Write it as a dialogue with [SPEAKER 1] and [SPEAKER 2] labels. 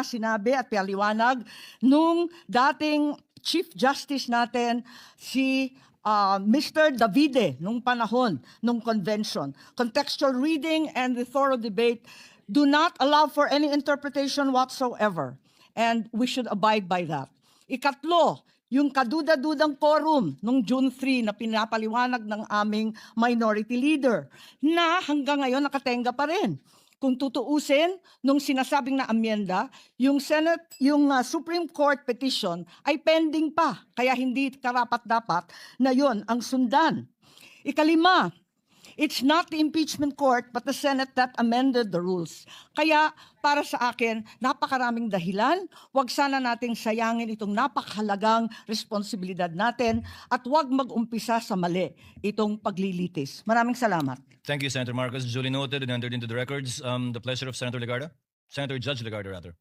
[SPEAKER 1] sinabi at paliwanag nung dating Chief Justice natin, si Mr. Davide, nung panahon, nung convention. Contextual reading and the thorough debate do not allow for any interpretation whatsoever. And we should abide by that. Ikatlo, yung kaduda-dudang quorum nung June 3 na pinapaliwanag ng aming minority leader na hanggang ngayon nakatenga pa rin. Kung tutuusin, nung sinasabing na amyenda, yung Supreme Court petition ay pending pa, kaya hindi karapat-dapat na yon ang sundan. Ikalima, it's not the impeachment court but the Senate that amended the rules. Kaya para sa akin, napakaraming dahilan, wag sana nating sayangin itong napakahalagang responsibilidad natin at wag mag-umpisa sa mali itong paglilitis. Maraming salamat.
[SPEAKER 2] Thank you, Senator Marcos. Duly noted and entered into the records. The pleasure of Senator Legarda. Senator Judge Legarda, rather.